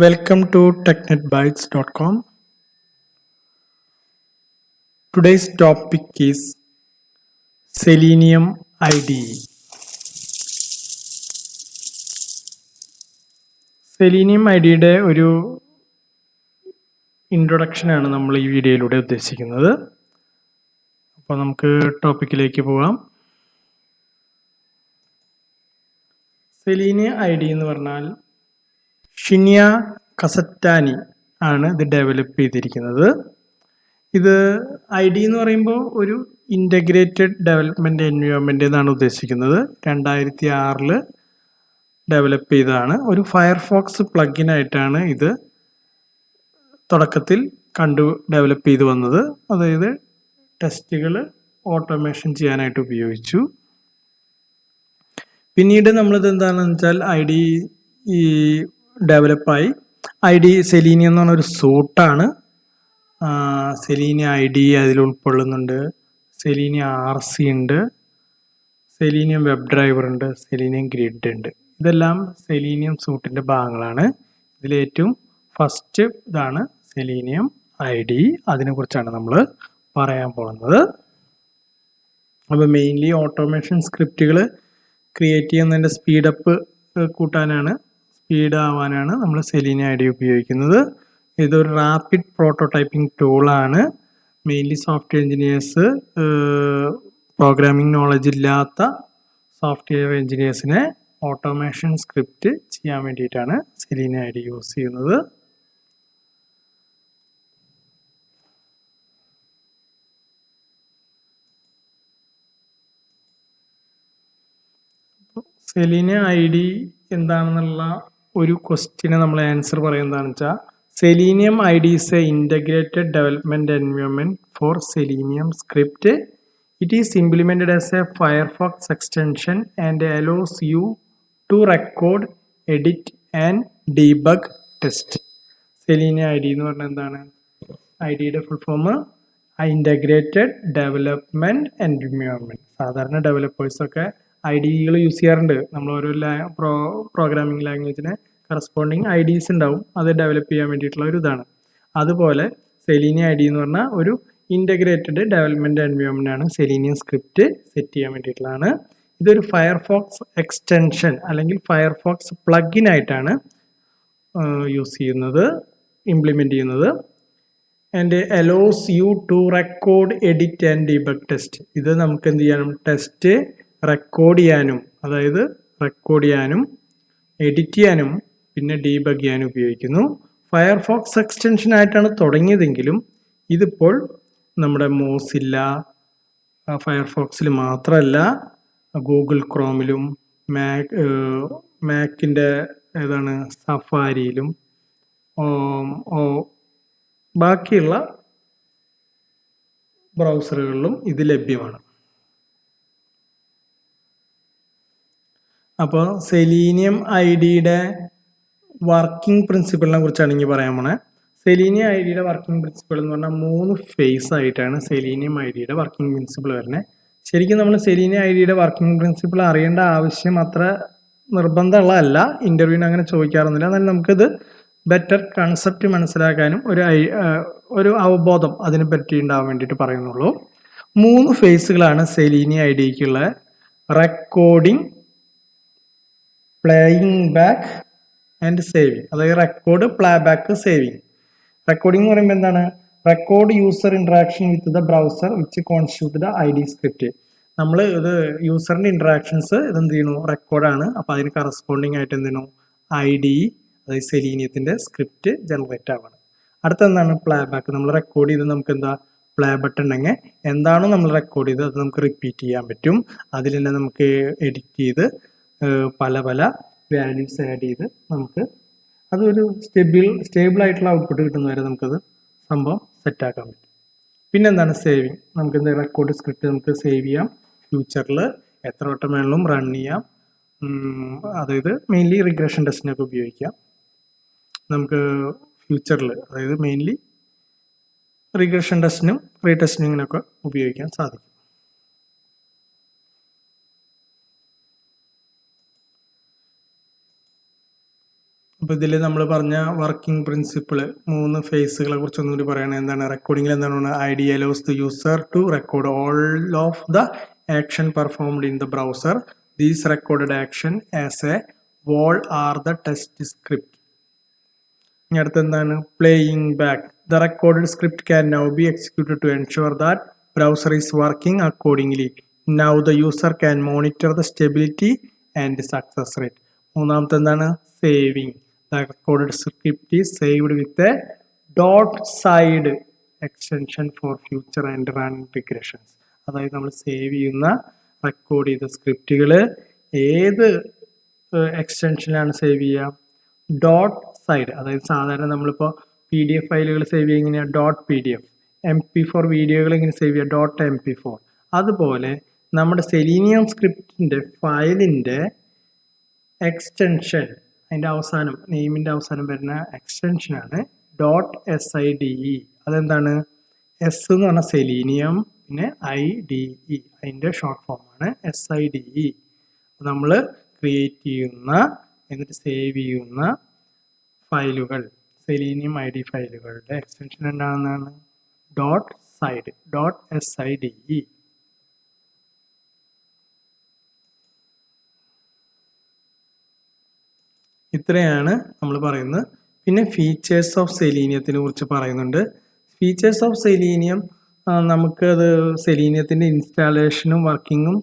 Welcome to technetbytes.com. Today's topic is Selenium IDE. Selenium IDEയുടെ ഒരു introduction ആണ് നമ്മൾ ഈ വീഡിയോയിലൂടെ ഉദ്ദേശിക്കുന്നത്. അപ്പോൾ നമുക്ക് ടോപ്പിക്കിലേക്ക് പോകാം. സെലീനിയം IDE എന്ന് പറഞ്ഞാൽ ഷിനിയ കസറ്റാനി ആണ് ഇത് ഡെവലപ്പ് ചെയ്തിരിക്കുന്നത്. ഇത് IDE എന്ന് പറയുമ്പോൾ ഒരു ഇൻ്റഗ്രേറ്റഡ് ഡെവലപ്മെൻറ്റ് എൻവയോൺമെൻറ്റ് എന്നാണ് ഉദ്ദേശിക്കുന്നത്. 2006 ഡെവലപ്പ് ചെയ്തതാണ്. ഒരു ഫയർഫോക്സ് പ്ലഗിനായിട്ടാണ് ഇത് തുടക്കത്തിൽ ഡെവലപ്പ് ചെയ്ത് വന്നത്. അതായത് ടെസ്റ്റുകൾ ഓട്ടോമേഷൻ ചെയ്യാനായിട്ട് ഉപയോഗിച്ചു. പിന്നീട് നമ്മളിത് എന്താണെന്ന് വെച്ചാൽ IDE ഈ ഡെവലപ്പായി. IDE സെലീനിയം എന്ന് പറഞ്ഞൊരു സൂട്ടാണ്. സെലീനിയം IDE അതിൽ ഉൾക്കൊള്ളുന്നുണ്ട്. സെലീനിയം RC ഉണ്ട്, സെലീനിയം വെബ് ഡ്രൈവർ ഉണ്ട്, സെലീനിയം ഗ്രിഡ് ഉണ്ട്. ഇതെല്ലാം സെലീനിയം സൂട്ടിൻ്റെ ഭാഗങ്ങളാണ്. ഇതിലേറ്റവും ഫസ്റ്റ് ഇതാണ് സെലീനിയം IDE. അതിനെക്കുറിച്ചാണ് നമ്മൾ പറയാൻ പോകുന്നത്. അപ്പോൾ മെയിൻലി ഓട്ടോമേഷൻ സ്ക്രിപ്റ്റുകൾ ക്രിയേറ്റ് ചെയ്യുന്നതിൻ്റെ സ്പീഡപ്പ് കൂട്ടാനാണ്, സ്പീഡ് ആവാനാണ് നമ്മൾ സെലീനിയം IDE ഉപയോഗിക്കുന്നത്. ഇതൊരു റാപ്പിഡ് പ്രോട്ടോടൈപ്പിംഗ് ടൂളാണ്. Mainly software engineers, programming knowledge ഇല്ലാത്ത സോഫ്റ്റ്വെയർ എഞ്ചിനീയേഴ്സിനെ ഓട്ടോമേഷൻ സ്ക്രിപ്റ്റ് ചെയ്യാൻ വേണ്ടിയിട്ടാണ് സെലീനിയം IDE യൂസ് ചെയ്യുന്നത്. സെലീനിയം IDE എന്താണെന്നുള്ള ഒരു ക്വസ്റ്റ്യന് നമ്മൾ ആൻസർ പറയുന്നതാണെന്ന് വെച്ചാൽ, selenium IDE is a integrated development environment for Selenium script. It is implemented as a Firefox extension and allows you to record, edit and debug test. Selenium IDE എന്ന് പറഞ്ഞാൽ എന്താണ്? IDEയുടെ full form integrated development environment. സാധാരണ ഡെവലപ്പേഴ്സൊക്കെ IDEകൾ use ചെയ്യാറുണ്ട്. നമ്മൾ ഓരോ programming ലാംഗ്വേജിന് corresponding IDEs ഉണ്ടാവും, അത് ഡെവലപ്പ് ചെയ്യാൻ വേണ്ടിയിട്ടുള്ള ഒരു ഇതാണ്. അതുപോലെ സെലീനിയം IDE എന്ന് പറഞ്ഞാൽ ഒരു ഇൻ്റഗ്രേറ്റഡ് ഡെവലപ്മെൻറ്റ് എൻവയോൺമെൻ്റ് ആണ്. സെലീനിയം സ്ക്രിപ്റ്റ് സെറ്റ് ചെയ്യാൻ വേണ്ടിയിട്ടുള്ളതാണ്. ഇതൊരു ഫയർഫോക്സ് എക്സ്റ്റൻഷൻ അല്ലെങ്കിൽ ഫയർഫോക്സ് പ്ലഗിനായിട്ടാണ് യൂസ് ചെയ്യുന്നത്, ഇംപ്ലിമെൻറ്റ് ചെയ്യുന്നത്. And allows you to record, edit and debug test. ഇത് നമുക്ക് എന്ത് ചെയ്യാനും, ടെസ്റ്റ് റെക്കോർഡ് ചെയ്യാനും, അതായത് റെക്കോർഡ് ചെയ്യാനും എഡിറ്റ് ചെയ്യാനും പിന്നെ ഡീബഗ് ചെയ്യാനും ഉപയോഗിക്കുന്നു. ഫയർഫോക്സ് എക്സ്റ്റൻഷൻ ആയിട്ടാണ് തുടങ്ങിയതെങ്കിലും ഇതിപ്പോൾ നമ്മുടെ മോസില്ല ഫയർഫോക്സിൽ മാത്രമല്ല, ഗൂഗിൾ ക്രോമിലും മാക്കിൻ്റെ ഏതാണ് സഫാരിയിലും ബാക്കിയുള്ള ബ്രൗസറുകളിലും ഇത് ലഭ്യമാണ്. അപ്പോൾ സെലീനിയം IDEയുടെ വർക്കിംഗ് പ്രിൻസിപ്പിളിനെ കുറിച്ചാണ് ഇനി പറയാൻ പോണേ. സെലീനിയം IDEയുടെ വർക്കിംഗ് പ്രിൻസിപ്പിൾ എന്ന് പറഞ്ഞാൽ 3 ഫേസ് ആയിട്ടാണ് സെലീനിയം IDEയുടെ വർക്കിംഗ് പ്രിൻസിപ്പിൾ വരുന്നത്. ശരിക്കും നമ്മൾ സെലീനിയം IDEയുടെ വർക്കിംഗ് പ്രിൻസിപ്പിൾ അറിയേണ്ട ആവശ്യം അത്ര നിർബന്ധമുള്ളതല്ല. ഇൻ്റർവ്യൂവിന് അങ്ങനെ ചോദിക്കാറൊന്നുമില്ല. എന്നാൽ നമുക്കിത് ബെറ്റർ കൺസെപ്റ്റ് മനസ്സിലാക്കാനും ഒരു അവബോധം അതിനെ പറ്റി ഉണ്ടാവാൻ വേണ്ടിയിട്ട് പറയുന്നുള്ളൂ. 3 ഫേസുകളാണ് സെലീനിയം IDEക്കുള്ള: recording, playing back and saving. അതായത് record, play back, saving. Recording എന്ന് പറയുമ്പോൾ എന്താണ്? Record user interaction with the browser which constitute the IDE script. നമ്മൾ ഇത് യൂസറിൻ്റെ ഇൻട്രാക്ഷൻസ് ഇതെന്ത് ചെയ്യുന്നു, റെക്കോർഡാണ്. അപ്പോൾ അതിന് കറസ്പോണ്ടിങ് ആയിട്ട് എന്ത് ചെയ്യുന്നു, IDE അതായത് സെലീനിയത്തിൻ്റെ സ്ക്രിപ്റ്റ് ജനറേറ്റ് ആവാണ്. അടുത്തെന്താണ്? Play back. നമ്മൾ റെക്കോർഡ് ചെയ്ത് നമുക്ക് എന്താ, പ്ലേ ബട്ടൺ ഉണ്ടെങ്കിൽ എന്താണോ നമ്മൾ റെക്കോർഡ് ചെയ്ത് അത് നമുക്ക് റിപ്പീറ്റ് ചെയ്യാൻ പറ്റും. അതിൽ തന്നെ നമുക്ക് എഡിറ്റ് ചെയ്ത് പല വാല്യൂസ് ആഡ് ചെയ്ത് നമുക്ക് അതൊരു സ്റ്റേബിൾ ആയിട്ടുള്ള ഔട്ട്പുട്ട് കിട്ടുന്നവരെ നമുക്കത് സംഭവം സെറ്റാക്കാൻ പറ്റും. പിന്നെന്താണ്? സേവിങ്. നമുക്ക് എന്താ, റെക്കോർഡ് സ്ക്രിപ്റ്റ് നമുക്ക് സേവ് ചെയ്യാം. ഫ്യൂച്ചറിൽ എത്ര വട്ടം വേണമെങ്കിലും റൺ ചെയ്യാം. അതായത് മെയിൻലി റിഗ്രഷൻ ടെസ്റ്റിനൊക്കെ ഉപയോഗിക്കാം. നമുക്ക് ഫ്യൂച്ചറിൽ അതായത് മെയിൻലി റിഗ്രഷൻ ടെസ്റ്റിനും റീടെസ്റ്റിങ്ങിനൊക്കെ ഉപയോഗിക്കാൻ സാധിക്കും. അപ്പോൾ ഇതിൽ നമ്മൾ പറഞ്ഞ വർക്കിംഗ് പ്രിൻസിപ്പിൾ 3 ഫേസുകളെ കുറിച്ച് ഒന്നുകൂടി പറയുകയാണ്. എന്താണ് റെക്കോർഡിംഗിൽ എന്താണ് ID allows the user to record all of the action performed in the browser. These recorded action as a whole are the test script. ഇനി അടുത്ത് എന്താണ് playing back. The recorded script can now be executed to ensure that browser is working accordingly. Now the user can monitor the stability and success rate. മൂന്നാമത്തെ എന്താണ് saving. The recorded script is saved with a .side extension for future and run regressions. അതായത് നമ്മൾ save ചെയ്യുന്ന record ചെയ്ത സ്ക്രിപ്റ്റുകൾ ഏത് എക്സ്റ്റൻഷനിലാണ് save ചെയ്യുക? .side. അതായത് സാധാരണ നമ്മളിപ്പോൾ PDF ഫയലുകൾ സേവ് ചെയ്യുക എങ്ങനെയാണ്? .pdf. MP4 വീഡിയോകൾ എങ്ങനെ സേവ് ചെയ്യുക? .mp4. അതുപോലെ നമ്മുടെ സെലീനിയം സ്ക്രിപ്റ്റിൻ്റെ ഫയലിൻ്റെ എക്സ്റ്റൻഷൻ, അതിൻ്റെ അവസാനം നെയിമിൻ്റെ അവസാനം വരുന്ന എക്സ്റ്റൻഷനാണ് .side. അതെന്താണ്? എസ് എന്ന് പറഞ്ഞാൽ സെലീനിയം, പിന്നെ IDE അതിൻ്റെ ഷോർട്ട് ഫോമാണ് SIDE. നമ്മൾ ക്രിയേറ്റ് ചെയ്യുന്ന എന്നിട്ട് സേവ് ചെയ്യുന്ന ഫയലുകൾ സെലീനിയം ID ഫയലുകളുടെ എക്സ്റ്റൻഷൻ എന്താണെന്നാണ്? .side. .side. ഇത്രയാണ് നമ്മൾ പറയുന്നത്. പിന്നെ ഫീച്ചേഴ്സ് ഓഫ് സെലീനിയത്തിനെ കുറിച്ച് പറയുന്നുണ്ട്. ഫീച്ചേഴ്സ് ഓഫ് സെലീനിയം നമുക്കത് സെലീനിയത്തിൻ്റെ ഇൻസ്റ്റാളേഷനും വർക്കിങ്ങും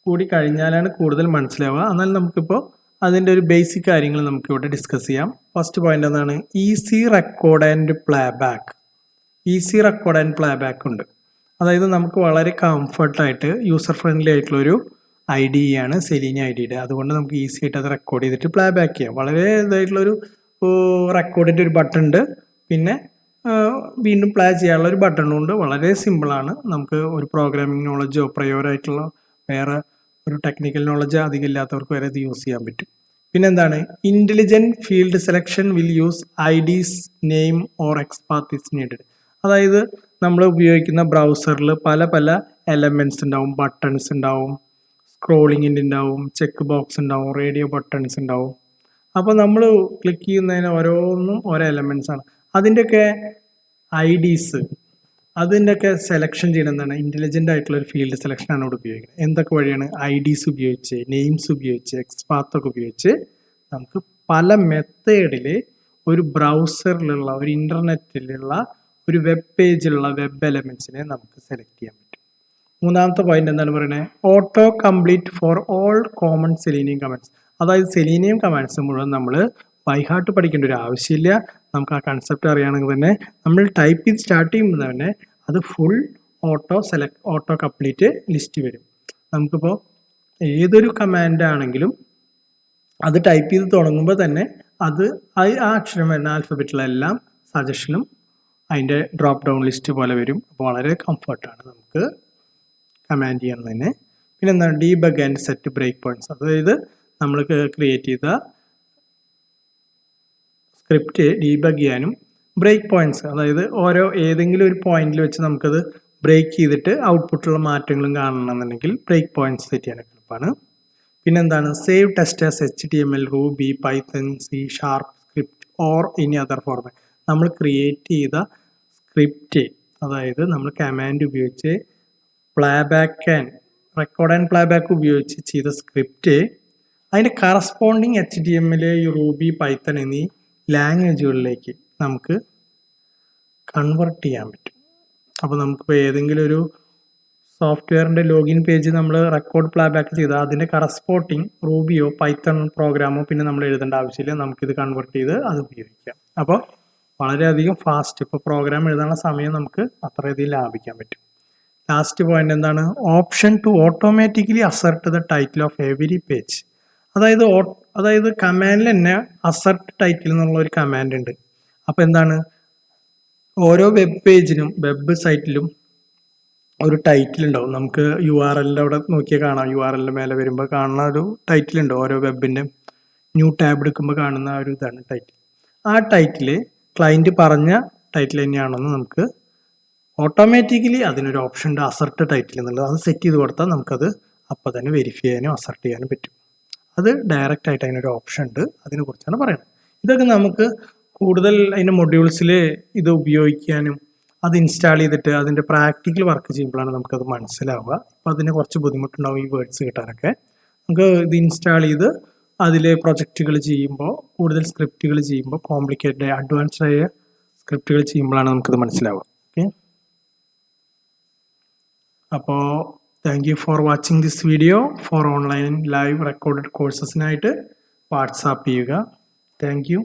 കൂടി കഴിഞ്ഞാലാണ് കൂടുതൽ മനസ്സിലാവുക. എന്നാൽ നമുക്കിപ്പോൾ അതിൻ്റെ ഒരു ബേസിക് കാര്യങ്ങൾ നമുക്കിവിടെ ഡിസ്കസ് ചെയ്യാം. ഫസ്റ്റ് പോയിന്റ് എന്താണ്? Easy record and play back. Easy record and play back ഉണ്ട്. അതായത് നമുക്ക് വളരെ കംഫർട്ടായിട്ട് യൂസർ ഫ്രണ്ട്ലി ആയിട്ടുള്ളൊരു IDE ആണ് സെലീനിയം IDE. അതുകൊണ്ട് നമുക്ക് ഈസി ആയിട്ട് അത് റെക്കോർഡ് ചെയ്തിട്ട് പ്ലേ ബാക്ക് ചെയ്യാം. വളരെ ഇതായിട്ടുള്ളൊരു റെക്കോർഡിൻ്റെ ഒരു ബട്ടൺ ഉണ്ട്, പിന്നെ വീണ്ടും പ്ലേ ചെയ്യാനുള്ള ഒരു ബട്ടണും ഉണ്ട്. വളരെ സിമ്പിളാണ്. നമുക്ക് ഒരു പ്രോഗ്രാമിംഗ് നോളജോ പ്രയോറായിട്ടുള്ള വേറെ ഒരു ടെക്നിക്കൽ നോളജ് അധികം ഇല്ലാത്തവർക്ക് വരെ ഇത് യൂസ് ചെയ്യാൻ പറ്റും. പിന്നെന്താണ്? Intelligent field selection will use ID's name or XPath is needed. അതായത് നമ്മൾ ഉപയോഗിക്കുന്ന ബ്രൗസറിൽ പല പല എലമെൻറ്റ്സ് ഉണ്ടാവും. ബട്ടൺസ് ഉണ്ടാവും, സ്ക്രോളിങ്ങിൻ്റെ ഉണ്ടാവും, ചെക്ക് ബോക്സ് ഉണ്ടാവും, റേഡിയോ ബട്ടൺസ് ഉണ്ടാവും. അപ്പോൾ നമ്മൾ ക്ലിക്ക് ചെയ്യുന്നതിന് ഓരോന്നും ഓരോ എലമെൻറ്റ്സ് ആണ്. അതിൻ്റെയൊക്കെ IDs അതിൻ്റെയൊക്കെ സെലക്ഷൻ ചെയ്യുന്നതാണ് ഇൻ്റലിജൻ്റ് ആയിട്ടുള്ള ഒരു ഫീൽഡ് സെലക്ഷനാണ് ഇവിടെ ഉപയോഗിക്കുന്നത്. എന്തൊക്കെ വഴിയാണ്? IDs ഉപയോഗിച്ച്, നെയിംസ് ഉപയോഗിച്ച്, എക്സ്പാത്തൊക്കെ ഉപയോഗിച്ച് നമുക്ക് പല മെത്തേഡിൽ ഒരു ബ്രൗസറിലുള്ള ഒരു ഇൻ്റർനെറ്റിലുള്ള ഒരു വെബ് പേജിലുള്ള വെബ് എലമെൻറ്റ്സിനെ നമുക്ക് സെലക്ട് ചെയ്യാൻ പറ്റും. മൂന്നാമത്തെ പോയിന്റ് എന്താണ് പറയുന്നത്? Auto complete for all common selenium commands. അതായത് സെലീനിയം കമാൻഡ്സ് മുഴുവൻ നമ്മൾ ബൈ ഹാർട്ട് പഠിക്കേണ്ട ഒരു ആവശ്യമില്ല. നമുക്ക് ആ കൺസെപ്റ്റ് അറിയുകയാണെങ്കിൽ തന്നെ നമ്മൾ ടൈപ്പ് ചെയ്ത് സ്റ്റാർട്ട് ചെയ്യുമ്പോൾ തന്നെ അത് ഫുൾ ഓട്ടോ കംപ്ലീറ്റ് ലിസ്റ്റ് വരും. നമുക്കിപ്പോൾ ഏതൊരു കമാൻഡ് ആണെങ്കിലും അത് ടൈപ്പ് ചെയ്ത് തുടങ്ങുമ്പോൾ തന്നെ അത് ആ അക്ഷരം വരുന്ന ആൽഫബറ്റിലെല്ലാം സജഷനും അതിൻ്റെ ഡ്രോപ്പ് ഡൗൺ ലിസ്റ്റ് പോലെ വരും. അപ്പോൾ വളരെ കംഫർട്ടാണ് നമുക്ക് കമാൻഡ് ചെയ്യാൻ തന്നെ. പിന്നെ എന്താണ്? Debug and set break points. അതായത് നമ്മൾ ക്രിയേറ്റ് ചെയ്ത സ്ക്രിപ്റ്റ് ഡീബഗ് ചെയ്യാനും ബ്രേക്ക് പോയിന്റ്സ്, അതായത് ഏതെങ്കിലും ഒരു പോയിന്റിൽ വെച്ച് നമുക്കത് ബ്രേക്ക് ചെയ്തിട്ട് ഔട്ട്പുട്ടിലുള്ള മാറ്റങ്ങളും കാണണമെന്നുണ്ടെങ്കിൽ ബ്രേക്ക് പോയിന്റ്സ് സെറ്റ് ചെയ്യാൻ എളുപ്പമാണ്. പിന്നെന്താണ്? Save test as HTML, Ruby, Python, C# script or any other format. നമ്മൾ ക്രിയേറ്റ് ചെയ്ത സ്ക്രിപ്റ്റ്, അതായത് നമ്മൾ കമാൻഡ് ഉപയോഗിച്ച് റെക്കോർഡ് ആൻഡ് പ്ലേ ബാക്ക് ഉപയോഗിച്ച് ചെയ്ത സ്ക്രിപ്റ്റ് അതിൻ്റെ കറസ്പോണ്ടിങ് HTML, റൂബി, പൈത്തൺ എന്നീ ലാംഗ്വേജുകളിലേക്ക് നമുക്ക് കൺവെർട്ട് ചെയ്യാൻ പറ്റും. അപ്പോൾ നമുക്കിപ്പോൾ ഏതെങ്കിലും ഒരു സോഫ്റ്റ്വെയറിൻ്റെ ലോഗിൻ പേജ് നമ്മൾ റെക്കോർഡ് പ്ലേ ബാക്ക് ചെയ്താൽ അതിൻ്റെ കറസ്പോണ്ടിങ് റൂബിയോ പൈത്തൺ പ്രോഗ്രാമോ പിന്നെ നമ്മൾ എഴുതേണ്ട ആവശ്യമില്ല. നമുക്കിത് കൺവെർട്ട് ചെയ്ത് അത് ഉപയോഗിക്കാം. അപ്പോൾ വളരെയധികം ഫാസ്റ്റ്, ഇപ്പോൾ പ്രോഗ്രാം എഴുതാനുള്ള സമയം നമുക്ക് അത്രയധികം ലാഭിക്കാൻ പറ്റും. ലാസ്റ്റ് പോയിന്റ് എന്താണ്? Option to automatically assert the title of every page. അതായത് കമാൻഡിൽ തന്നെ അസർട്ട് ടൈറ്റിൽ എന്നുള്ള ഒരു കമാൻഡ് ഉണ്ട്. അപ്പോൾ എന്താണ്? ഓരോ വെബ് പേജിനും വെബ് സൈറ്റിലും ഒരു ടൈറ്റിൽ ഉണ്ടാവും. നമുക്ക് URL അവിടെ നോക്കിയാൽ കാണാം. URL മേലെ വരുമ്പോൾ കാണുന്ന ഒരു ടൈറ്റിൽ ഉണ്ട്. ഓരോ വെബിൻ്റെ ന്യൂ ടാബ് എടുക്കുമ്പോൾ കാണുന്ന ഒരു ഇതാണ് ടൈറ്റിൽ. ആ ടൈറ്റിൽ ക്ലയൻറ്റ് പറഞ്ഞ ടൈറ്റിൽ തന്നെയാണെന്ന് നമുക്ക് ഓട്ടോമാറ്റിക്കലി അതിനൊരു ഓപ്ഷൻ ഉണ്ട്, അസർട്ട് ടൈറ്റിൽ എന്നുള്ളത്. അത് സെറ്റ് ചെയ്ത് കൊടുത്താൽ നമുക്കത് അപ്പോൾ തന്നെ വെരിഫൈ ചെയ്യാനും അസർട്ട് ചെയ്യാനും പറ്റും. അത് ഡയറക്റ്റ് ആയിട്ട് അതിനൊരു ഓപ്ഷൻ ഉണ്ട്, അതിനെക്കുറിച്ചാണ് പറയുന്നത്. ഇതൊക്കെ നമുക്ക് കൂടുതൽ അതിൻ്റെ മൊഡ്യൂൾസിൽ ഇത് ഉപയോഗിക്കാനും അത് ഇൻസ്റ്റാൾ ചെയ്തിട്ട് അതിൻ്റെ പ്രാക്ടിക്കൽ വർക്ക് ചെയ്യുമ്പോഴാണ് നമുക്കത് മനസ്സിലാവുക. അപ്പോൾ അതിന് കുറച്ച് ബുദ്ധിമുട്ടുണ്ടാവും ഈ വേർഡ്സ് കിട്ടാനൊക്കെ. നമുക്ക് ഇത് ഇൻസ്റ്റാൾ ചെയ്ത് അതിൽ പ്രൊജക്റ്റുകൾ ചെയ്യുമ്പോൾ, കൂടുതൽ സ്ക്രിപ്റ്റുകൾ ചെയ്യുമ്പോൾ, കോംപ്ലിക്കേറ്റഡ് അഡ്വാൻസ്ഡ് ആയ സ്ക്രിപ്റ്റുകൾ ചെയ്യുമ്പോഴാണ് നമുക്കത് മനസ്സിലാവുക. ഓക്കെ, അപ്പോൾ thank you for watching this video. For online live recorded കോഴ്സസിനായിട്ട് വാട്സാപ്പ് ചെയ്യുക. Thank U.